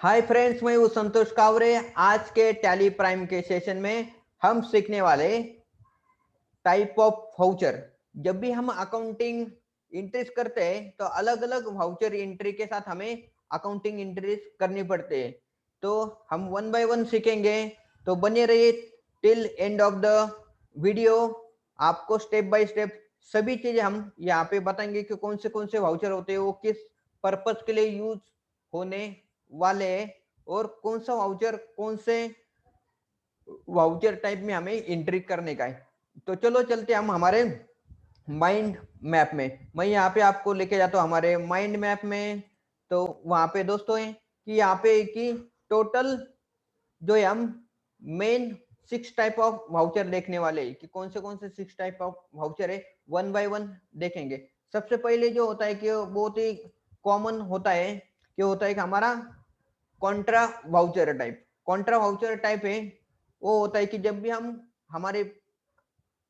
Hi friends, मैं हूँ संतोष कावरे। आज के टैली प्राइम के सेशन में हम सीखने वाले टाइप ऑफ वाउचर। जब भी हम अकाउंटिंग एंट्रीज करते हैं तो अलग अलग वाउचर एंट्री के साथ हमें अकाउंटिंग एंट्रीज करनी पड़ती है। तो हम वन बाय वन सीखेंगे, तो बने रहिए till end of the video. आपको स्टेप बाय स्टेप सभी चीजें हम यहाँ पे बताएंगे कि कौन से वाउचर होते हैं, वो किस पर्पज के लिए यूज होने वाले हैं, और कौन सा वाउचर कौन से वाउचर टाइप में हमें एंट्री करने का है। तो चलो चलते हम हमारे माइंड मैप में। मैं यहाँ पे आपको लेके जाता हूँ हमारे माइंड मैप में। तो वहां पे दोस्तों है कि यहाँ पे कि टोटल जो है हम मेन 6 टाइप ऑफ वाउचर देखने वाले हैं कि कौन से 6 टाइप ऑफ वाउचर है, वन बाय वन देखेंगे। सबसे पहले जो होता है कि बहुत ही कॉमन होता है कि कि हमारा Contra voucher type. Contra voucher type है वो होता है कि जब भी हम हमारे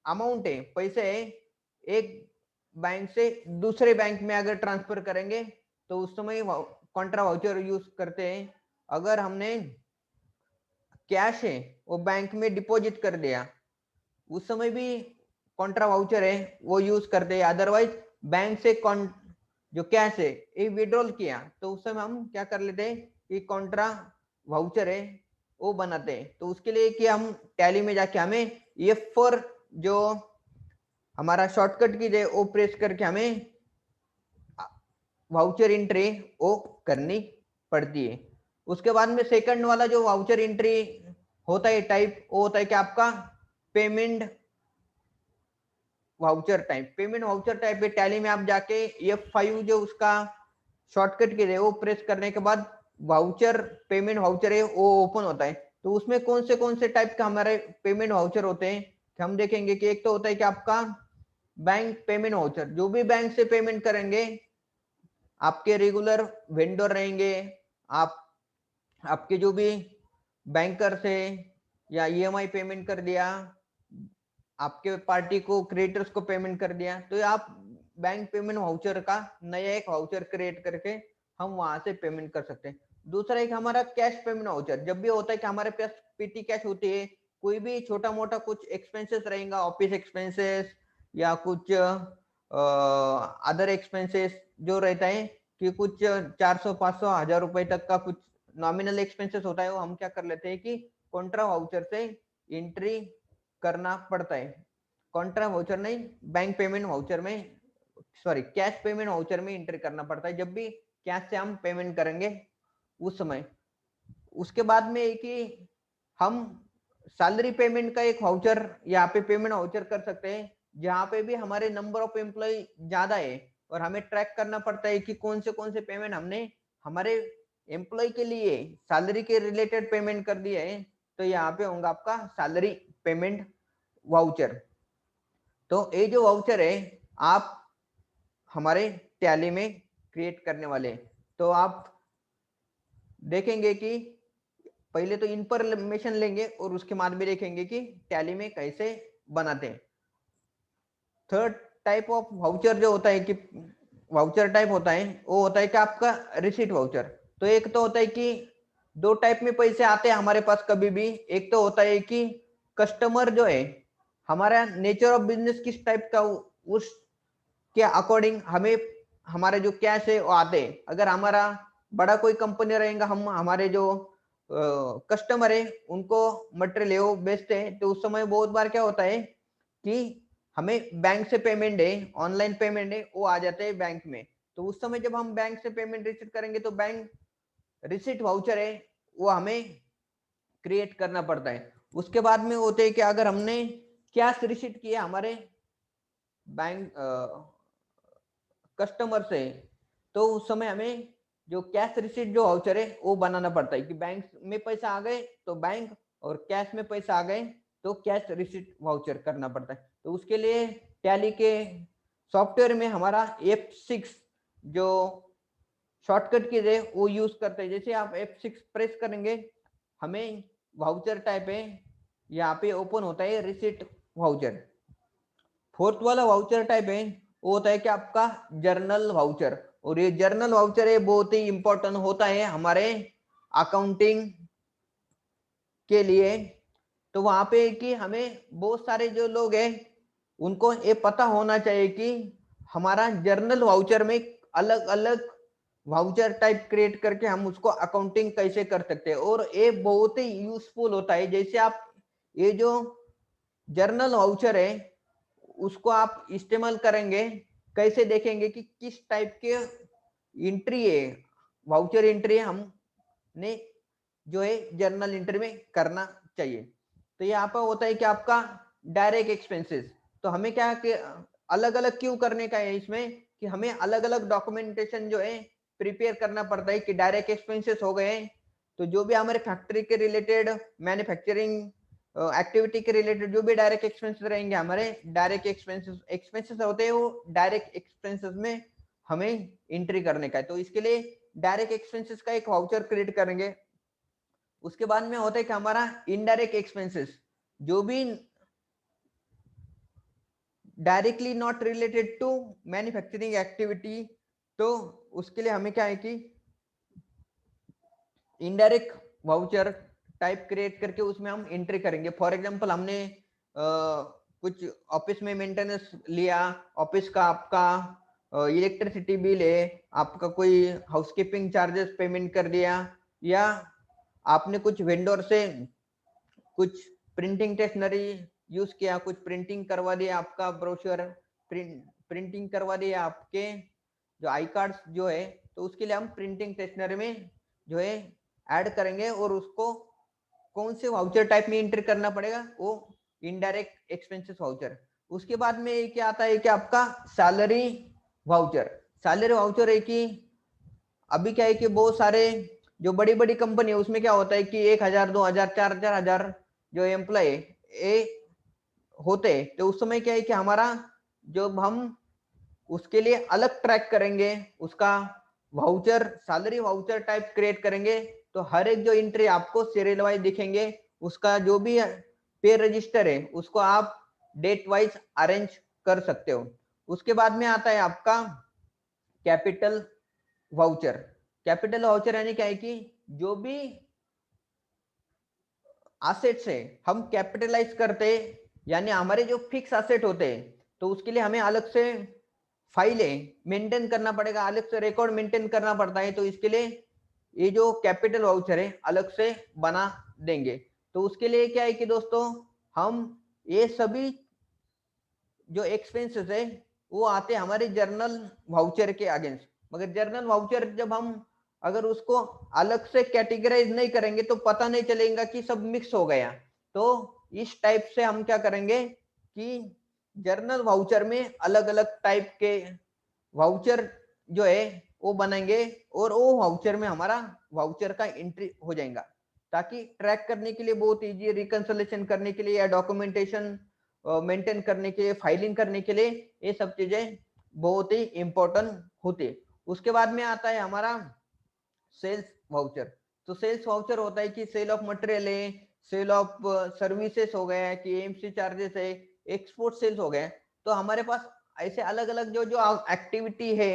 अमाउंट है, पैसे है, एक बैंक से दूसरे बैंक में अगर ट्रांसफर करेंगे तो उस समय कॉन्ट्रा वाउचर यूज करते हैं। अगर हमने कैश है वो बैंक में डिपॉजिट कर दिया, उस समय भी कॉन्ट्रा वाउचर है वो यूज करते हैं। अदरवाइज बैंक से जो कैश है ये विड्रॉल किया तो उस समय हम क्या कर लेते हैं कि कॉन्ट्रा वाउचर है वो बनाते हैं। तो उसके लिए कि हम टैली में जाके हमें F4 जो हमारा शॉर्टकट की है वो प्रेस करके हमें वाउचर एंट्री वो करनी पड़ती है। उसके बाद में सेकंड वाला जो वाउचर एंट्री होता है टाइप, वो होता है कि आपका payment voucher type. Payment voucher type पे टैली में आप जाके F5 जो उसका शॉर्टकट की है वो प्रेस करने के बाद वाउचर पेमेंट वाउचर है वो ओपन होता है। तो उसमें कौन से टाइप का हमारे पेमेंट वाउचर होते हैं कि हम देखेंगे कि एक तो होता है कि आपका बैंक पेमेंट वाउचर। जो भी बैंक से पेमेंट करेंगे, आपके रेगुलर वेंडर रहेंगे, आप आपके जो भी बैंकर से या ईएमआई पेमेंट कर दिया, आपके पार्टी को क्रिएटर्स को पेमेंट कर दिया, तो आप बैंक पेमेंट वाउचर का नया एक वाउचर क्रिएट करके हम वहां से पेमेंट कर सकते हैं। दूसरा एक हमारा कैश पेमेंट वाउचर। जब भी होता है कि हमारे पास पीटी कैश होती है, कोई भी छोटा मोटा कुछ एक्सपेंसेस रहेगा, ऑफिस एक्सपेंसेस या कुछ अदर एक्सपेंसेस जो रहता है कि कुछ 400 500 1000 रुपए तक का कुछ नॉमिनल एक्सपेंसेस होता है, वो हम क्या कर लेते हैं कि कॉन्ट्रा वाउचर से एंट्री करना पड़ता है। कॉन्ट्रा वाउचर नहीं, बैंक पेमेंट वाउचर में, सॉरी कैश पेमेंट वाउचर में एंट्री करना पड़ता है जब भी कैश से हम पेमेंट करेंगे उस समय। उसके बाद में एक ही हम सैलरी पेमेंट का एक वाउचर यहाँ पे पेमेंट वाउचर कर सकते हैं, जहाँ पे भी हमारे नंबर ऑफ एम्प्लॉय ज्यादा है और हमें ट्रैक करना पड़ता है कि कौन से पेमेंट हमने हमारे एम्प्लॉय के लिए सैलरी के रिलेटेड पेमेंट कर दिए है। तो यहाँ पे होगा आपका सैलरी पेमेंट वाउचर। तो ये जो वाउचर है आप हमारे टैली में क्रिएट करने वाले हैं। तो आप देखेंगे कि पहले तो इंफॉर्मेशन लेंगे और उसके बाद भी देखेंगे कि टैली में कैसे बनाते हैं। थर्ड टाइप ऑफ वाउचर जो होता है कि वाउचर टाइप होता है वो होता है कि आपका रिसीट वाउचर। तो एक तो होता है कि दो टाइप में पैसे आते हैं हमारे पास कभी भी। एक तो होता है कि कस्टमर जो है, हमारा नेचर ऑफ बिजनेस किस टाइप का, उस के अकॉर्डिंग हमें हमारे जो कैश है वो आते हैं। अगर हमारा बड़ा कोई कंपनी रहेगा, हम हमारे जो कस्टमर है उनको मटेरियल है वो बेचते हैं, तो उस समय बहुत बार क्या होता है कि हमें बैंक से पेमेंट है, ऑनलाइन पेमेंट है वो आ जाते हैं बैंक में। तो उस समय जब हम बैंक से पेमेंट रिसीव करेंगे तो बैंक रिसीट वाउचर है वो हमें क्रिएट करना पड़ता है। उसके बाद में होते हैं कि अगर हमने कैश रिसीट किया हमारे बैंक कस्टमर से, तो उस समय हमें जो कैश रिसीट जो वाउचर है वो बनाना पड़ता है कि बैंक में पैसा आ गए तो बैंक, और कैश में पैसा आ गए तो कैश रिसीट वाउचर करना पड़ता है। तो उसके लिए टैली के सॉफ्टवेयर में हमारा F6 जो शॉर्टकट की है वो यूज करते हैं। जैसे आप F6 प्रेस करेंगे, हमें वाउचर टाइप है यहाँ पे ओपन होता है रिसीट वाउचर। फोर्थ वाला वाउचर टाइप है वो होता है कि आपका जर्नल वाउचर। और ये जर्नल वाउचर है बहुत ही इंपॉर्टेंट होता है हमारे अकाउंटिंग के लिए, तो वहां पे कि हमें बहुत सारे जो लोग हैं उनको ये पता होना चाहिए कि हमारा जर्नल वाउचर में अलग अलग वाउचर टाइप क्रिएट करके हम उसको अकाउंटिंग कैसे कर सकते हैं। और ये बहुत ही यूजफुल होता है। जैसे आप ये जो जर्नल वाउचर है उसको आप इस्तेमाल करेंगे, कैसे देखेंगे कि किस टाइप के एंट्री है, वाउचर एंट्री हमने जो है जर्नल एंट्री में करना चाहिए। तो यहाँ पर होता है कि आपका डायरेक्ट एक्सपेंसेस, तो हमें क्या कि अलग अलग क्यों करने का है इसमें कि हमें अलग अलग डॉक्यूमेंटेशन जो है प्रिपेयर करना पड़ता है। कि डायरेक्ट एक्सपेंसेस हो गए तो जो भी हमारे फैक्ट्री के रिलेटेड, मैन्युफैक्चरिंग एक्टिविटी के रिलेटेड जो भी डायरेक्ट एक्सपेंसेस रहेंगे, हमारे डायरेक्ट एक्सपेंसेस होते हैं, वो डायरेक्ट एक्सपेंसेस में हमें एंट्री करने का है। तो इसके लिए डायरेक्ट एक्सपेंसेस का एक वाउचर क्रिएट करेंगे। उसके बाद में होता है कि हमारा इनडायरेक्ट एक्सपेंसेस, जो भी directly not related to manufacturing activity, तो उसके लिए हमें क्या है कि इनडायरेक्ट वाउचर टाइप क्रिएट करके उसमें हम एंट्री करेंगे। फॉर एग्जांपल हमने कुछ ऑफिस में मेंटेनेंस लिया, ऑफिस का आपका इलेक्ट्रिसिटी बिल है, आपका कोई हाउसकीपिंग चार्जेस पेमेंट कर दिया, या आपने कुछ वेंडर से कुछ प्रिंटिंग स्टेशनरी यूज किया, कुछ प्रिंटिंग करवा दिया, आपका ब्रोशर प्रिंटिंग करवा दिया, आपके जो आई कार्ड्स जो है, तो उसके लिए हम प्रिंटिंग स्टेशनरी में जो है ऐड करेंगे। और उसको कौन से वाउचर टाइप में एंटर करना पड़ेगा, वो इनडायरेक्ट एक्सपेंसेस वाउचर। उसके बाद में क्या आता है कि आपका सैलरी वाउचर। सैलरी वाउचर है कि अभी क्या है कि बहुत सारे जो बड़ी बड़ी कंपनी है उसमें क्या होता है कि 1,000 2,000 4,000 जो एम्प्लॉय होते, तो उस समय क्या है कि हमारा जब हम उसके लिए अलग ट्रैक करेंगे, उसका voucher salary voucher type create करेंगे, तो हर एक जो एंट्री आपको सीरियल वाइज दिखेंगे। उसका जो भी पे रजिस्टर है उसको आप डेट वाइज अरेंज कर सकते हो। उसके बाद में आता है आपका कैपिटल वाउचर। कैपिटल वाउचर यानी क्या है कि जो भी एसेट्स है हम कैपिटलाइज करते, यानी हमारे जो फिक्स एसेट होते हैं, तो उसके लिए हमें अलग से फाइलें मेंटेन करना पड़ेगा, अलग से रिकॉर्ड मेंटेन करना पड़ता है। तो इसके लिए ये जो कैपिटल वाउचर है अलग से बना देंगे। तो उसके लिए क्या है कि दोस्तों हम ये सभी जो एक्सपेंसेस है वो आते हैं हमारे जर्नल वाउचर के अगेंस्ट। मगर जर्नल वाउचर जब हम अगर उसको अलग से कैटेगराइज नहीं करेंगे तो पता नहीं चलेगा कि सब मिक्स हो गया। तो इस टाइप से हम क्या करेंगे कि जर्नल वाउचर में अलग अलग टाइप के वाउचर जो है वो बनाएंगे, और वो वाउचर में हमारा वाउचर का एंट्री हो जाएगा, ताकि ट्रैक करने के लिए बहुत इजी, रिकंसोलेशन करने के लिए या डॉक्यूमेंटेशन मेंटेन करने के लिए, फाइलिंग करने के लिए ये सब चीजें बहुत ही इंपॉर्टेंट होती है। उसके बाद में आता है हमारा सेल्स वाउचर। तो सेल्स वाउचर होता है कि सेल ऑफ मटेरियल है, सेल ऑफ सर्विसेज हो गया, कि एएमसी चार्जेस है, एक्सपोर्ट सेल्स हो गए। तो हमारे पास ऐसे अलग अलग जो जो एक्टिविटी है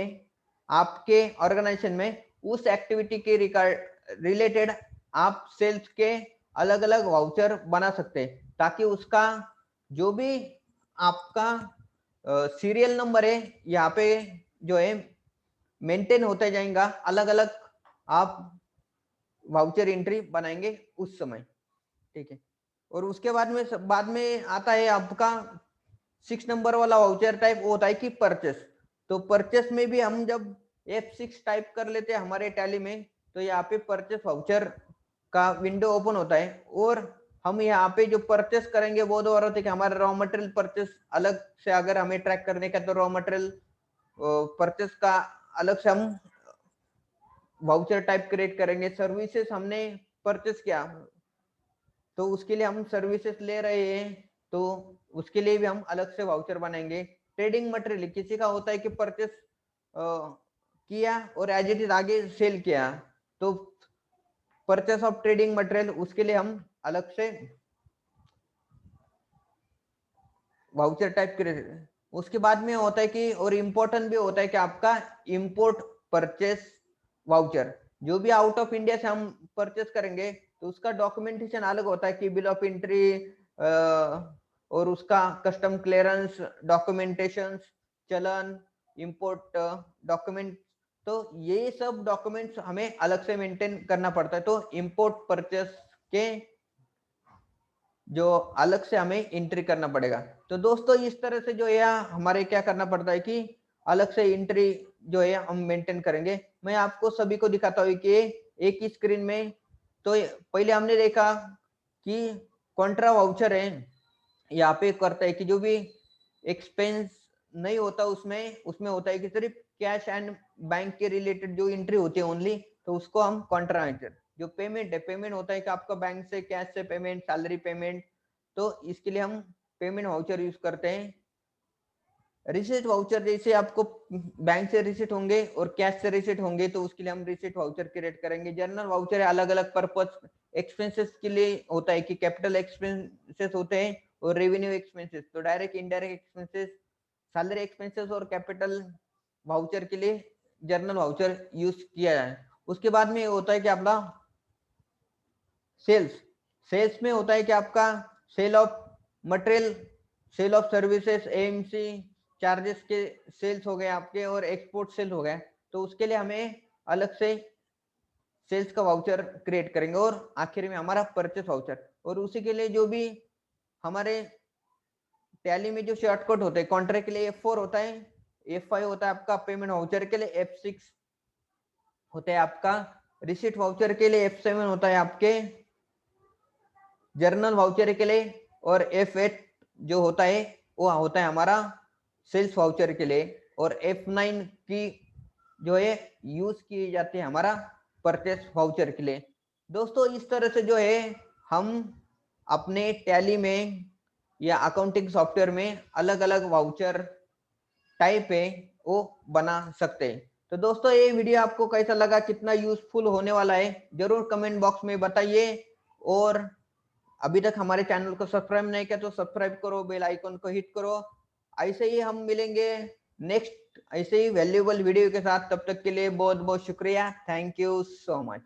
आपके ऑर्गेनाइजेशन में, उस एक्टिविटी के रिलेटेड आप सेल्स के अलग अलग वाउचर बना सकते हैं, ताकि उसका जो भी आपका सीरियल नंबर है यहाँ पे जो है मेंटेन होते जाएगा। अलग अलग आप वाउचर एंट्री बनाएंगे उस समय, ठीक है। और उसके बाद में आता है आपका 6 नंबर वाला वाउचर टाइप, वो होता है कि परचेस। तो परचेस में भी हम जब F6 टाइप कर लेते हैं हमारे टैली में, तो यहाँ पे परचेस वाउचर का विंडो ओपन होता है। और हम यहाँ पे जो परचेस करेंगे वो दो और होते हैं कि हमारा रॉ मटेरियल परचेस अलग से अगर हमें ट्रैक करने का, तो रॉ मटेरियल परचेस का अलग से हम वाउचर टाइप क्रिएट करेंगे। सर्विसेज हमने परचेस किया तो उसके लिए हम सर्विसेज ले रहे हैं, तो उसके लिए भी हम अलग से वाउचर बनाएंगे। ट्रेडिंग मटेरियल किसी का होता है कि परचेस किया और एज इट इज आगे सेल किया, तो परचेस ऑफ ट्रेडिंग मटेरियल उसके लिए हम अलग से वाउचर टाइप क्रिएट। उसके बाद में होता है कि और इम्पोर्टेंट भी होता है कि आपका इंपोर्ट परचेस वाउचर। जो भी आउट ऑफ इंडिया से हम परचेस करेंगे तो उसका डॉक्यूमेंटेशन अलग होता है कि बिल ऑफ एंट्री और उसका कस्टम क्लियरेंस डॉक्यूमेंटेशन, चलन, इंपोर्ट डॉक्यूमेंट, तो ये सब डॉक्यूमेंट्स हमें अलग से मेंटेन करना पड़ता है। तो इंपोर्ट परचेस के जो अलग से हमें एंट्री करना पड़ेगा। तो दोस्तों इस तरह से जो है हमारे क्या करना पड़ता है कि अलग से एंट्री जो है हम मेंटेन करेंगे। मैं आपको सभी को दिखाता हूँ कि एक ही स्क्रीन में। तो पहले हमने देखा कि कॉन्ट्रा वाउचर है, यहाँ पे करता है कि जो भी एक्सपेंस नहीं होता उसमें होता है कि सिर्फ कैश एंड बैंक के रिलेटेड जो एंट्री होती है ओनली, तो उसको हम कॉन्ट्रा वाउचर। जो पेमेंट है, पेमेंट होता है कि आपका बैंक से कैश से पेमेंट, सैलरी पेमेंट, तो इसके लिए हम पेमेंट वाउचर यूज करते हैं। रिसीट वाउचर जैसे आपको बैंक से रिसीट होंगे और कैश से रिसीट होंगे तो उसके लिए हम रिसीट वाउचर क्रिएट करेंगे। जर्नल वाउचर है अलग अलग पर्पस एक्सपेंसेस के लिए होता है कि कैपिटल एक्सपेंसेस होते हैं और रेवेन्यू एक्सपेंसेस, तो direct indirect expenses, salary expenses और कैपिटल वाउचर के लिए जर्नल वाउचर यूज किया जाए। उसके बाद में होता है कि आपका सेल्स, सेल्स में होता है कि आपका sale of material, sale of services, AMC charges के सेल्स हो गए आपके और एक्सपोर्ट सेल हो गए, तो उसके लिए हमें अलग से सेल्स का वाउचर क्रिएट करेंगे। और आखिर में हमारा परचेस वाउचर, और उसी के लिए जो भी हमारे टैली में जो शॉर्टकट होते हैं, कॉन्ट्रैक्ट के लिए F4 होता है, F5 होता है आपका पेमेंट वाउचर के लिए, F6 होता है आपका रिसीट वाउचर के लिए, F7 होता है आपके जर्नल वाउचर के लिए, और F8 जो होता है वो होता है हमारा सेल्स वाउचर के लिए, और F9 की जो है यूज की जाती है हमारा परचेस वाउचर के लिए। दोस्तों इस तरह से जो है हम अपने टैली में या अकाउंटिंग सॉफ्टवेयर में अलग अलग वाउचर टाइप है वो बना सकते हैं। तो दोस्तों ये वीडियो आपको कैसा लगा, कितना यूजफुल होने वाला है, जरूर कमेंट बॉक्स में बताइए। और अभी तक हमारे चैनल को सब्सक्राइब नहीं किया तो सब्सक्राइब करो, बेल आइकन को हिट करो। ऐसे ही हम मिलेंगे नेक्स्ट ऐसे ही वैल्यूएबल वीडियो के साथ, तब तक के लिए बहुत बहुत शुक्रिया। Thank you so much.